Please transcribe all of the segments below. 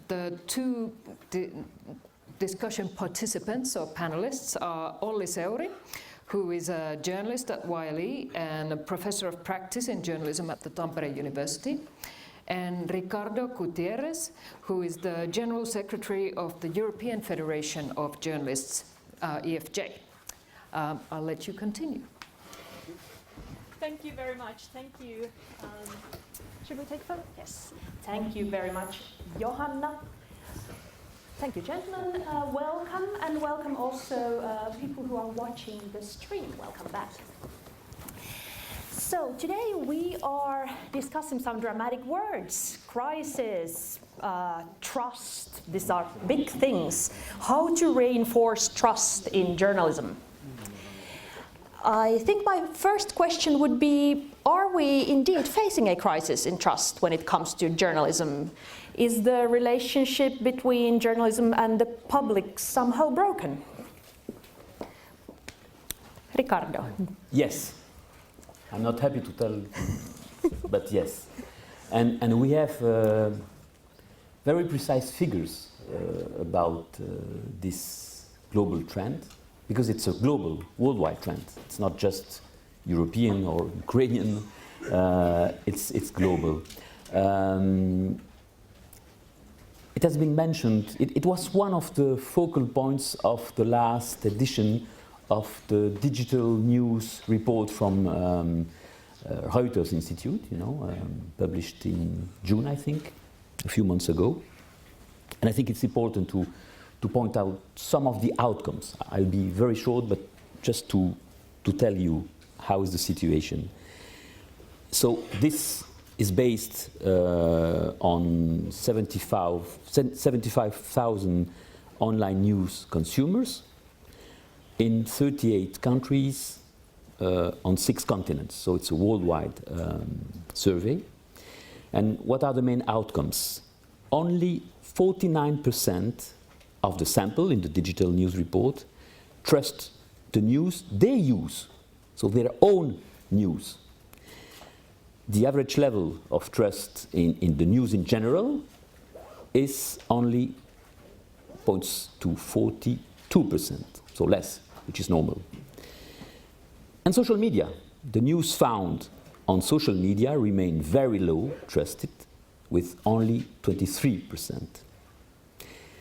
The two discussion participants or panelists are Olli Seuri, who is a journalist at YLE and a professor of practice in journalism at the Tampere University, and Ricardo Gutiérrez, who is the General Secretary of the European Federation of Journalists, EFJ. I'll let you continue. Thank you very much. Thank you. Should we take photo? Yes. Thank you very much, Johanna. Thank you, gentlemen. Welcome, and welcome also people who are watching the stream. Welcome back. So today we are discussing some dramatic words: crisis, trust. These are big things. How to reinforce trust in journalism. I think my first question would be, are we indeed facing a crisis in trust when it comes to journalism? Is the relationship between journalism and the public somehow broken? Ricardo. Yes. I'm not happy to tell, but yes. And we have very precise figures about this global trend, because it's a global, worldwide trend. It's not just European or Ukrainian, it's global. It has been mentioned, it was one of the focal points of the last edition of the digital news report from Reuters Institute, published in June, I think, a few months ago. And I think it's important to point out some of the outcomes. I'll be very short, but just to tell you how is the situation. So this is based on 75,000 online news consumers in 38 countries on 6 continents. So it's a worldwide survey. And what are the main outcomes? Only 49% of the sample in the digital news report trust the news they use, so their own news. The average level of trust in the news in general is only points to 42%, so less, which is normal. And social media, the news found on social media remain very low trusted, with only 23%.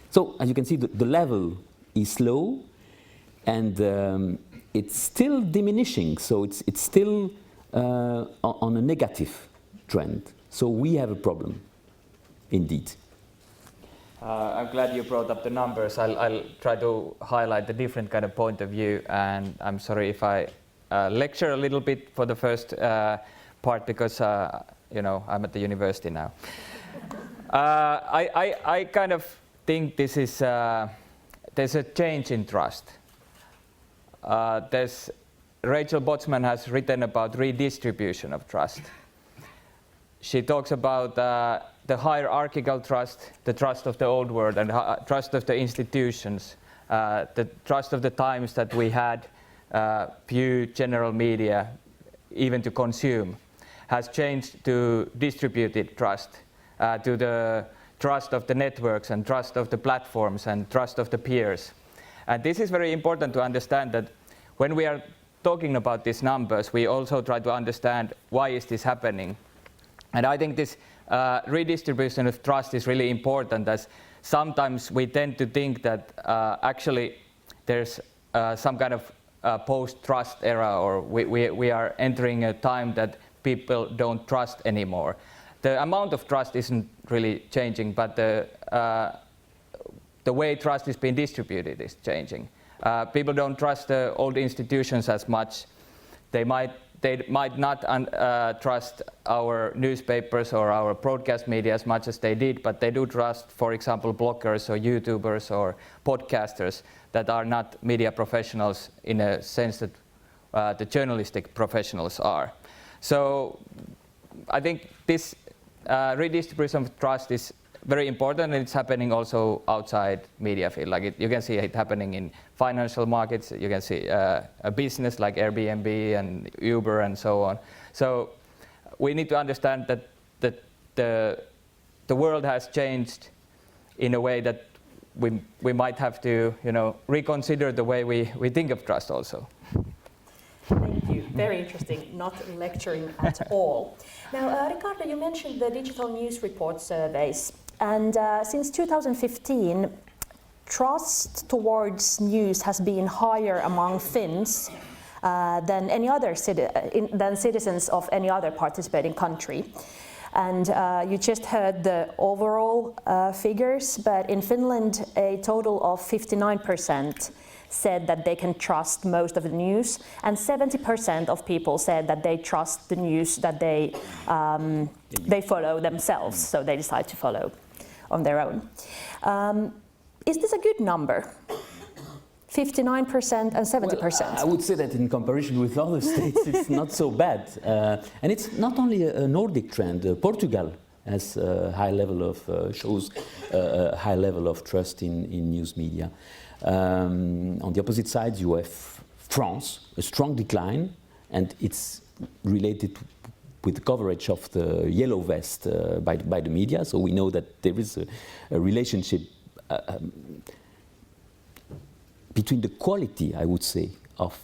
So, as you can see, the level is low, and it's still diminishing, so it's still on a negative trend. So we have a problem, indeed. I'm glad you brought up the numbers. I'll try to highlight the different kind of point of view, and I'm sorry if I lecture a little bit for the first part, because I'm at the university now. I kind of think this is there's a change in trust. Rachel Botsman has written about redistribution of trust. She talks about the hierarchical trust, the trust of the old world, and trust of the institutions, the trust of the times that we had few general media, even to consume, has changed to distributed trust, to the trust of the networks and trust of the platforms and trust of the peers. And this is very important to understand, that when we are talking about these numbers, we also try to understand why is this happening. And I think this redistribution of trust is really important, as sometimes we tend to think that actually there's some kind of post-trust era, or we are entering a time that people don't trust anymore. The amount of trust isn't really changing, but the way trust is being distributed is changing. People don't trust the old institutions as much. They might not trust our newspapers or our broadcast media as much as they did, but they do trust, for example, bloggers or YouTubers or podcasters that are not media professionals in a sense that the journalistic professionals are. So I think this redistribution of trust is very important, and it's happening also outside media field. Like you can see it happening in financial markets. You can see a business like Airbnb and Uber and so on. So we need to understand that the world has changed in a way that we might have to, reconsider the way we think of trust also. Thank you. Very interesting. Not lecturing at all. Now, Ricardo, you mentioned the digital news report surveys, and since 2015, trust towards news has been higher among Finns than citizens of any other participating country. And you just heard the overall figures, but in Finland, a total of 59% said that they can trust most of the news, and 70% of people said that they trust the news that they follow themselves, so they decide to follow on their own. Is this a good number? 59% and 70%? Well, I would say that in comparison with other states, it's not so bad. And it's not only a Nordic trend. Portugal has a high level of, shows a high level of trust in news media. On the opposite side, you have France, a strong decline, and it's related with the coverage of the yellow vest by the media. So we know that there is a relationship between the quality, I would say, of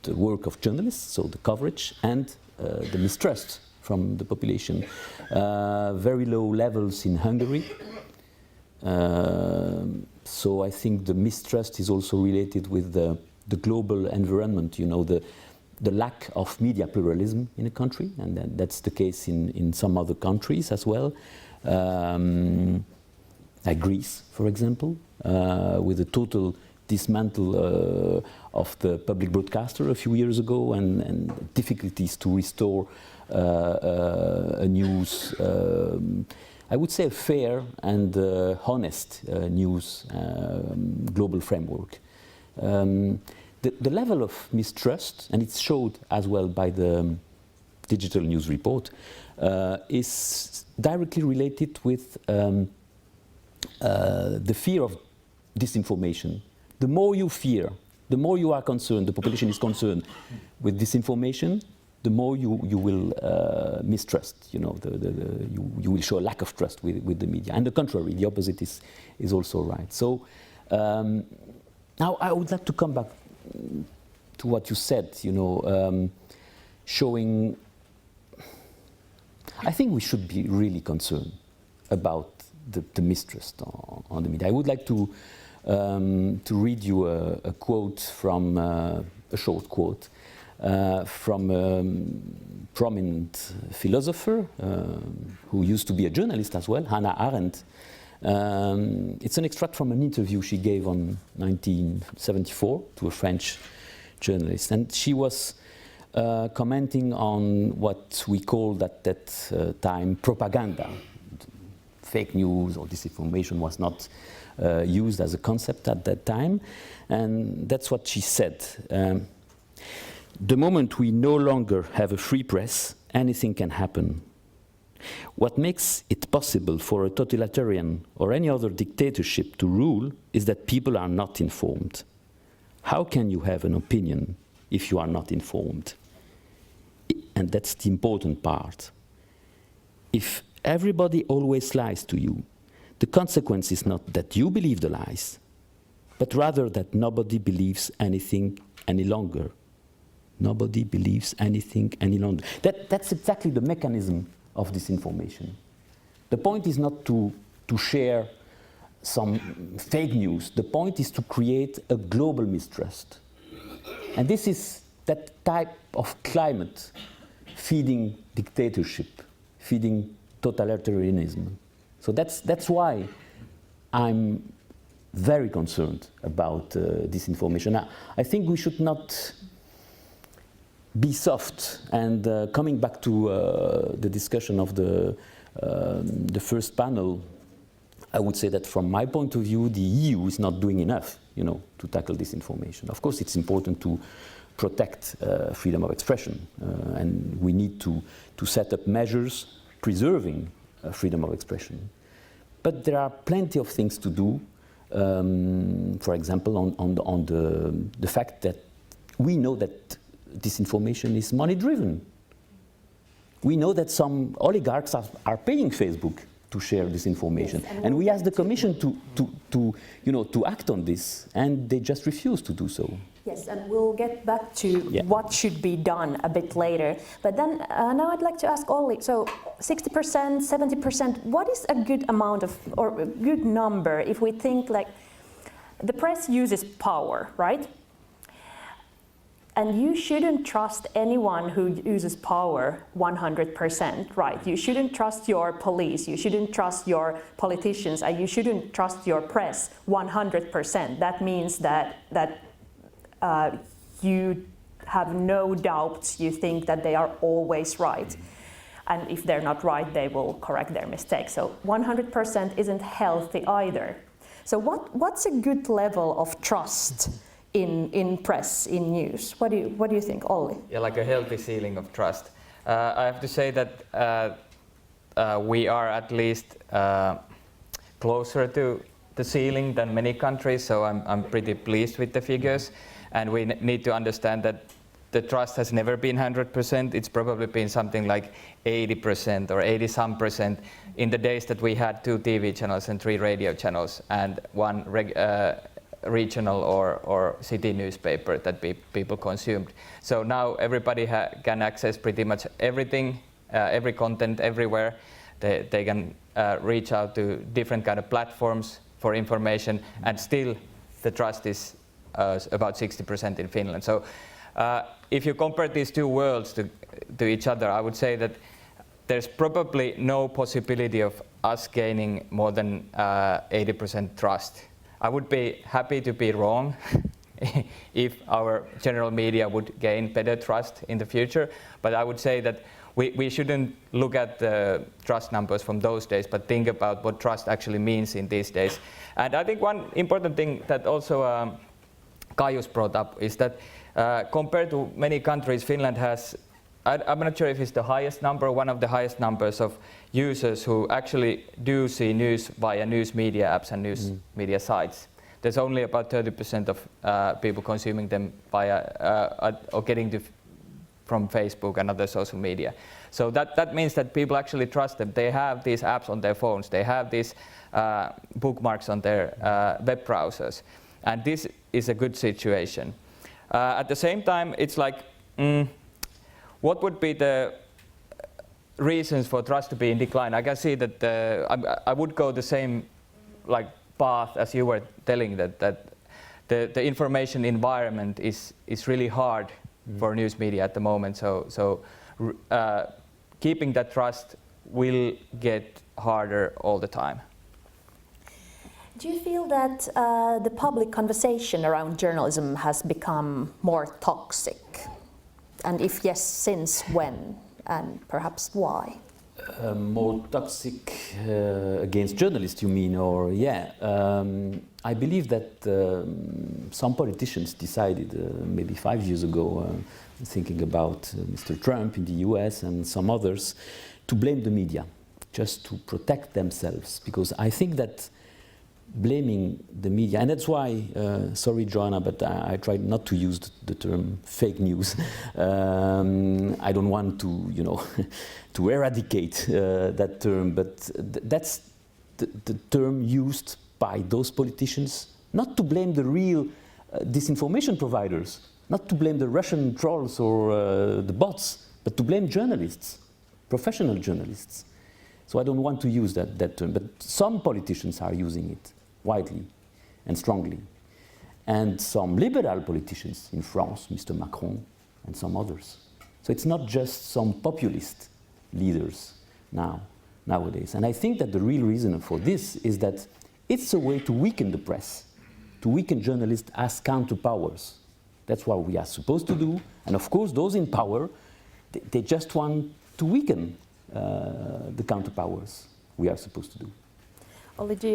the work of journalists, so the coverage, and the mistrust from the population. Very low levels in Hungary. So I think the mistrust is also related with the global environment, the lack of media pluralism in a country, and that's the case in some other countries as well. Like Greece, for example, with a total dismantle of the public broadcaster a few years ago, and difficulties to restore a news, I would say a fair and honest news global framework. The level of mistrust, and it's showed as well by the digital news report, is directly related with the fear of disinformation. The more you fear, the more you are concerned, the population is concerned with disinformation, the more you will mistrust. You will show a lack of trust with the media. And the contrary, the opposite is also right. So now I would like to come back to what you said. Showing. I think we should be really concerned about the mistrust on the media. I would like to read you a quote from a short quote from a prominent philosopher who used to be a journalist as well, Hannah Arendt. It's an extract from an interview she gave in 1974 to a French journalist, and she was commenting on what we called at that time propaganda. Fake news or disinformation was not used as a concept at that time, and that's what she said. The moment we no longer have a free press, anything can happen. What makes it possible for a totalitarian or any other dictatorship to rule is that people are not informed. How can you have an opinion if you are not informed? And that's the important part. If everybody always lies to you, the consequence is not that you believe the lies, but rather that nobody believes anything any longer. Nobody believes anything any longer. That's exactly the mechanism of disinformation. The point is not to share some fake news. The point is to create a global mistrust. And this is that type of climate feeding dictatorship, feeding totalitarianism. So that's why I'm very concerned about disinformation. I think we should not be soft. And coming back to the discussion of the first panel, I would say that from my point of view, the EU is not doing enough, to tackle disinformation. Of course, it's important to protect freedom of expression, and we need to set up measures preserving freedom of expression. But there are plenty of things to do. For example, on the fact that we know that disinformation is money-driven. We know that some oligarchs are paying Facebook to share this information. Yes, and we asked the Commission to act on this, and they just refused to do so. Yes, and we'll get back to what should be done a bit later. But then now I'd like to ask Olli, so 60%, 70%, what is a good amount of, or a good number if we think like the press uses power, right? And you shouldn't trust anyone who uses power 100%, right? You shouldn't trust your police, you shouldn't trust your politicians, and you shouldn't trust your press 100%. That means that you have no doubts, you think that they are always right. And if they're not right, they will correct their mistakes. So 100% isn't healthy either. So what's a good level of trust in press, in news? What do you think, Olli? Yeah, like a healthy ceiling of trust. I have to say that we are at least closer to the ceiling than many countries, so I'm pretty pleased with the figures. And we need to understand that the trust has never been 100%. It's probably been something like 80% or 80-some% in the days that we had 2 TV channels and 3 radio channels and 1 regional or city newspaper that people consumed. So now everybody can access pretty much everything, every content everywhere. They can reach out to different kind of platforms for information, and still the trust is about 60% in Finland. So if you compare these 2 worlds to each other, I would say that there's probably no possibility of us gaining more than 80% trust. I would be happy to be wrong if our general media would gain better trust in the future, but I would say that we shouldn't look at the trust numbers from those days, but think about what trust actually means in these days. And I think one important thing that also Caius brought up is that compared to many countries, Finland has, I'm not sure if it's the highest number, one of the highest numbers of users who actually do see news via news media apps and news media sites. There's only about 30% of people consuming them via or getting from Facebook and other social media. So that means that people actually trust them. They have these apps on their phones, they have these bookmarks on their web browsers. And this is a good situation. At the same time, it's like, what would be the reasons for trust to be in decline? I can see that I would go the same path as you were telling, that the information environment is really hard for news media at the moment. So keeping that trust will get harder all the time. Do you feel that the public conversation around journalism has become more toxic? And if yes, since when? And perhaps why? More toxic against journalists, you mean? Or I believe that some politicians decided maybe 5 years ago, thinking about Mr. Trump in the US and some others, to blame the media, just to protect themselves. Because I think that blaming the media, and that's why, sorry Joanna, but I tried not to use the term fake news. I don't want to, to eradicate that term, but that's the term used by those politicians, not to blame the real disinformation providers, not to blame the Russian trolls or the bots, but to blame journalists, professional journalists. So I don't want to use that term, but some politicians are using it widely and strongly. And some liberal politicians in France, Mr. Macron and some others. So it's not just some populist leaders nowadays. And I think that the real reason for this is that it's a way to weaken the press, to weaken journalists as counterpowers. That's what we are supposed to do. And of course, those in power, they just want to weaken the counterpowers we are supposed to do. Olli, do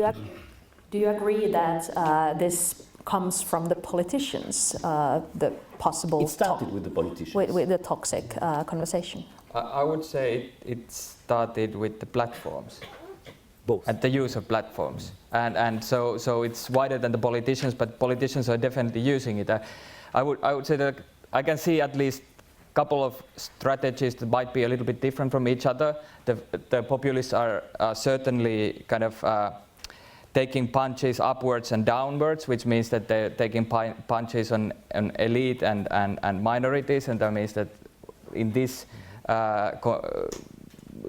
you agree that this comes from the politicians, the possible... It started with the politicians. With the toxic conversation? I would say it started with the platforms. Both. And the use of platforms. And so it's wider than the politicians, but politicians are definitely using it. I would say that I can see at least a couple of strategies that might be a little bit different from each other. The populists are certainly kind of taking punches upwards and downwards, which means that they're taking punches on elite and minorities, and that means that in this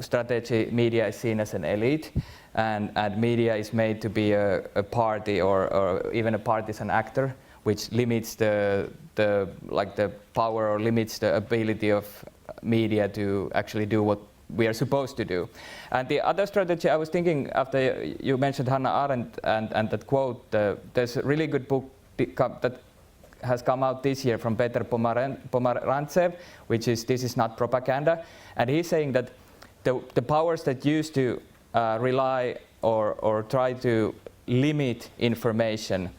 strategy, media is seen as an elite, and media is made to be a party or even a partisan actor, which limits the power or limits the ability of media to actually do what we are supposed to do. And the other strategy I was thinking, after you mentioned Hannah Arendt and that quote, there's a really good book that has come out this year from Peter Pomerantsev, which is This Is Not Propaganda. And he's saying that the powers that used to rely or try to limit information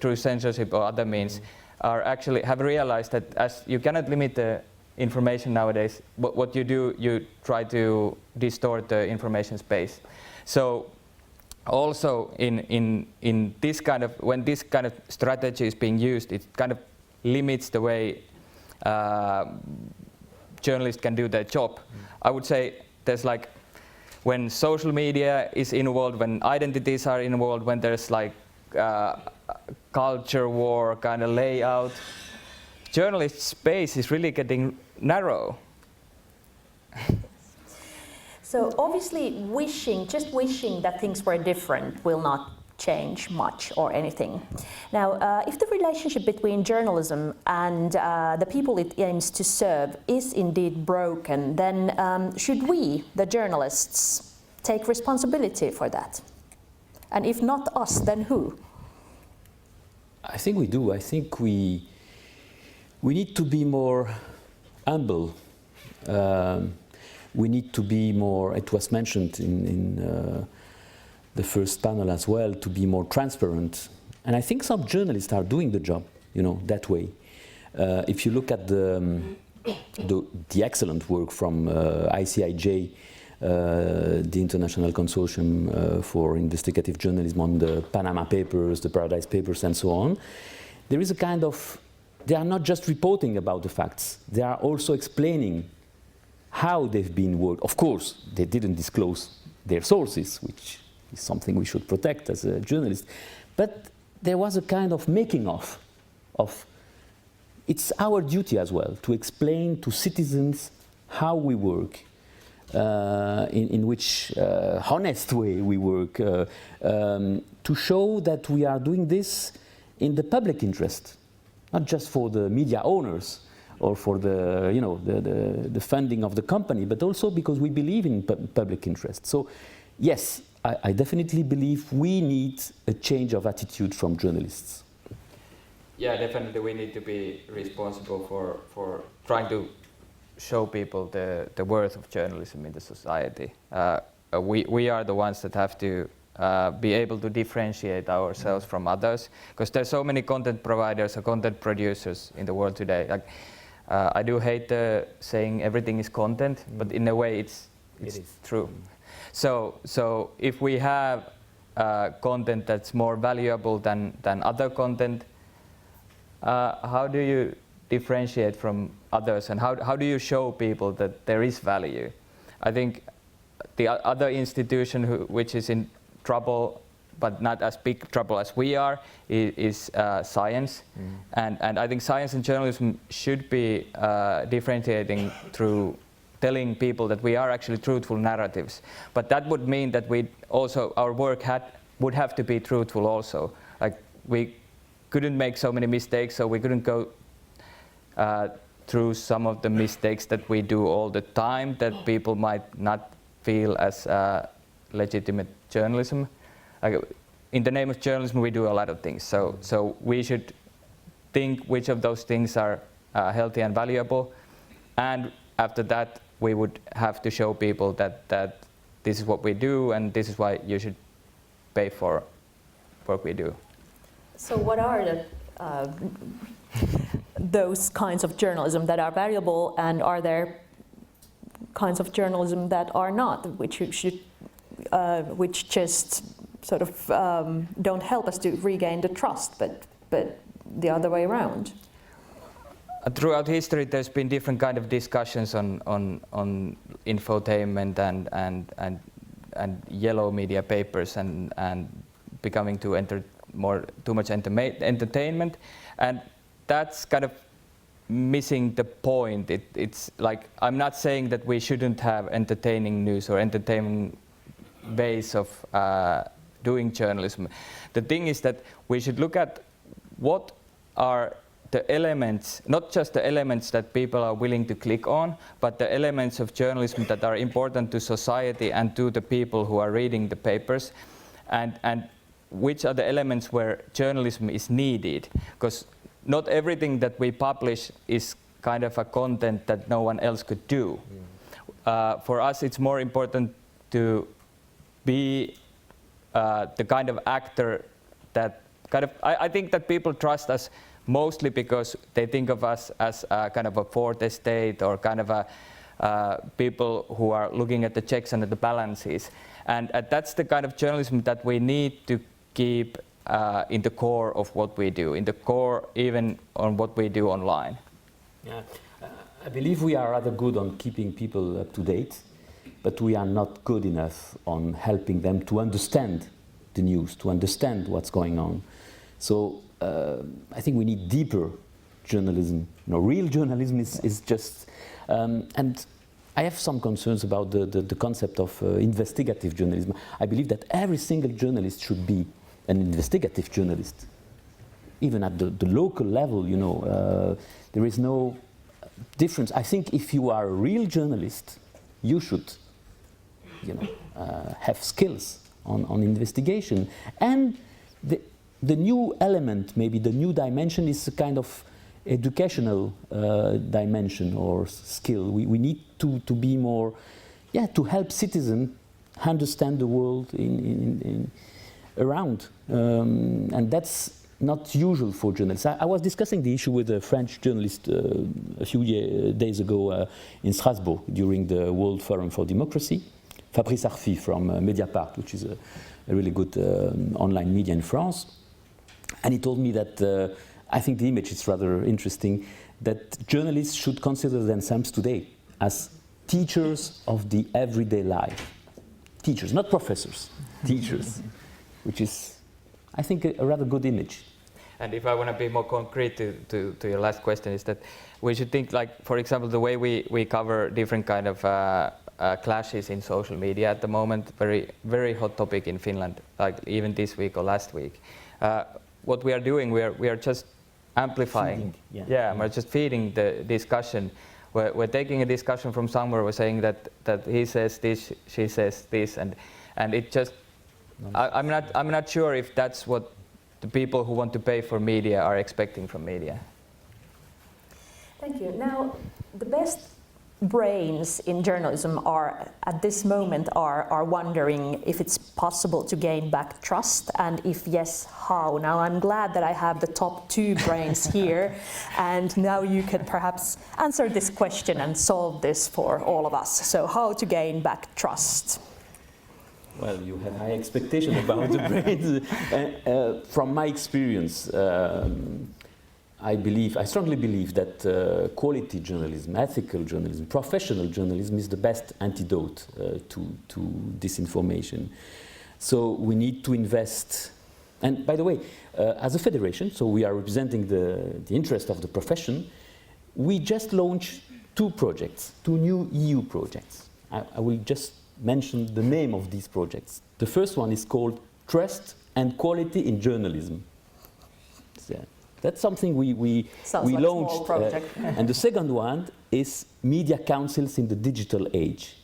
through censorship or other means are actually have realized that as you cannot limit the information nowadays, what you do, you try to distort the information space. So also in this kind of, when this kind of strategy is being used, it kind of limits the way journalists can do their job. I would say there's like, when social media is involved, when identities are involved, when there's like culture war kind of layout, journalist space is really getting narrow. So obviously just wishing that things were different will not change much or anything. Now, if the relationship between journalism and the people it aims to serve is indeed broken, then should we, the journalists, take responsibility for that? And if not us, then who? I think we do. I think we need to be more humble. We need to be more, it was mentioned in the first panel as well, to be more transparent. And I think some journalists are doing the job, that way. If you look at the excellent work from ICIJ, the International Consortium for Investigative Journalism, on the Panama Papers, the Paradise Papers, and so on, there is a kind of, they are not just reporting about the facts, they are also explaining how they've been worked. Of course, they didn't disclose their sources, which is something we should protect as a journalist. But there was a kind of making of it's our duty as well to explain to citizens how we work, in which honest way we work, to show that we are doing this in the public interest, not just for the media owners or for the funding of the company, but also because we believe in public interest. So, yes, I definitely believe we need a change of attitude from journalists. Yeah, definitely we need to be responsible for trying to show people the worth of journalism in the society. We are the ones that have to be able to differentiate ourselves from others, because there's so many content providers or content producers in the world today. Like, I do hate the saying everything is content, but in a way it's true. So if we have content that's more valuable than other content, how do you differentiate from others, and how do you show people that there is value? I think the other institution which is in trouble, but not as big trouble as we are, is science. And I think science and journalism should be differentiating through telling people that we are actually truthful narratives. But that would mean that our work would have to be truthful also. Like, we couldn't make so many mistakes, so we couldn't go through some of the mistakes that we do all the time that people might not feel as legitimate journalism. Like, in the name of journalism, we do a lot of things. So we should think which of those things are healthy and valuable, and after that, we would have to show people that this is what we do, and this is why you should pay for work we do. So what are those kinds of journalism that are valuable, and are there kinds of journalism that are not, which just sort of don't help us to regain the trust, but the other way around? throughout history, there's been different kind of discussions on infotainment and yellow media papers and becoming too much entertainment, and that's kind of missing the point. It's like, I'm not saying that we shouldn't have entertaining news or entertaining ways of doing journalism. The thing is that we should look at what are the elements, not just the elements that people are willing to click on, but the elements of journalism that are important to society and to the people who are reading the papers, and which are the elements where journalism is needed. Because not everything that we publish is kind of a content that no one else could do. For us, it's more important to be the kind of actor that I think that people trust us mostly because they think of us as a kind of a fourth estate, or kind of a people who are looking at the checks and at the balances. And that's the kind of journalism that we need to keep in the core of what we do, in the core even on what we do online. Yeah. I believe we are rather good on keeping people up to date, but we are not good enough on helping them to understand the news, to understand what's going on. So I think we need deeper journalism. Real journalism is just, and I have some concerns about the concept of investigative journalism. I believe that every single journalist should be an investigative journalist. Even at the local level, there is no difference. I think if you are a real journalist, you should, have skills on investigation. And the new element, maybe the new dimension, is a kind of educational dimension or skill. We need to be more, to help citizens understand the world around. And that's not usual for journalists. I was discussing the issue with a French journalist a few days ago in Strasbourg during the World Forum for Democracy. Fabrice Arfi from Mediapart, which is a really good online media in France. And he told me that, I think the image is rather interesting, that journalists should consider themselves today as teachers of the everyday life. Teachers, not professors, teachers, which is, I think, a rather good image. And if I want to be more concrete to your last question, is that we should think, like, for example, the way we cover different kind of clashes in social media at the moment, very, very hot topic in Finland, like even this week or last week. What we are doing, we are just amplifying. We're just feeding the discussion. We're taking a discussion from somewhere. We're saying that he says this, she says this, and it just. I'm not sure if that's what the people who want to pay for media are expecting from media. Thank you. Now, the best brains in journalism are at this moment are wondering if it's possible to gain back trust, and if yes, how. Now, I'm glad that I have the top two brains here, and now you could perhaps answer this question and solve this for all of us. So, how to gain back trust? Well, you have high expectation about the brains. From my experience, I strongly believe that quality journalism, ethical journalism, professional journalism is the best antidote to disinformation. So we need to invest. And by the way, as a federation, so we are representing the interest of the profession, we just launched two new EU projects. I will just mention the name of these projects. The first one is called Trust and Quality in Journalism. That's something we like launched. And the second one is Media Councils in the Digital Age.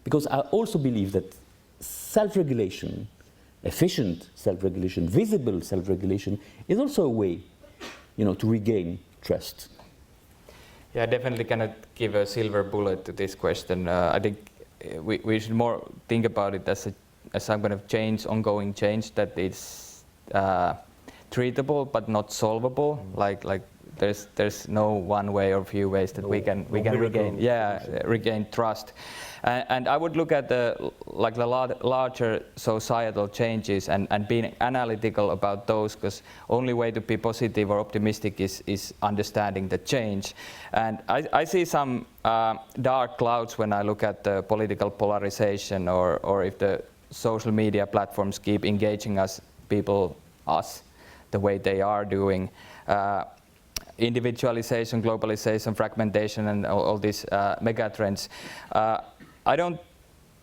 Because I also believe that self-regulation, efficient self-regulation, visible self-regulation, is also a way, to regain trust. Yeah, I definitely cannot give a silver bullet to this question. I think we should more think about it as some kind of change, ongoing change that is treatable but not solvable, like there's no one way or few ways that we can regain trust. And I would look at the larger societal changes and being analytical about those, because only way to be positive or optimistic is understanding the change. And I see some dark clouds when I look at the political polarization, or if the social media platforms keep engaging us the way they are doing. Individualization, globalization, fragmentation, and all these megatrends. I don't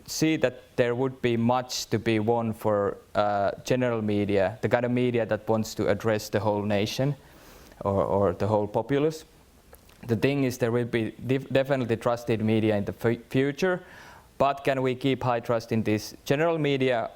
see that there would be much to be won for general media, the kind of media that wants to address the whole nation or the whole populace. The thing is, there will be definitely trusted media in the future, but can we keep high trust in this general media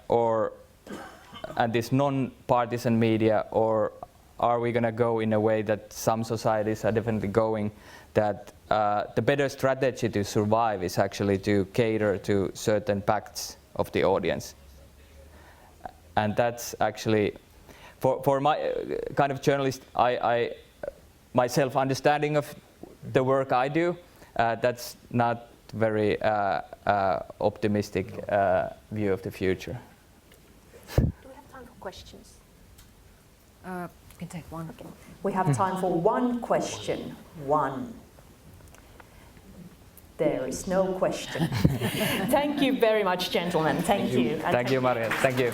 and this non-partisan media, or are we going to go in a way that some societies are definitely going, that the better strategy to survive is actually to cater to certain pacts of the audience? And that's actually, for my kind of journalist, my self-understanding of the work I do, that's not very optimistic view of the future. Do we have time for questions? We can take one. Okay. We have time for one question. One. There is no question. Thank you very much, gentlemen. Thank you. Thank you, Maria. Thank you.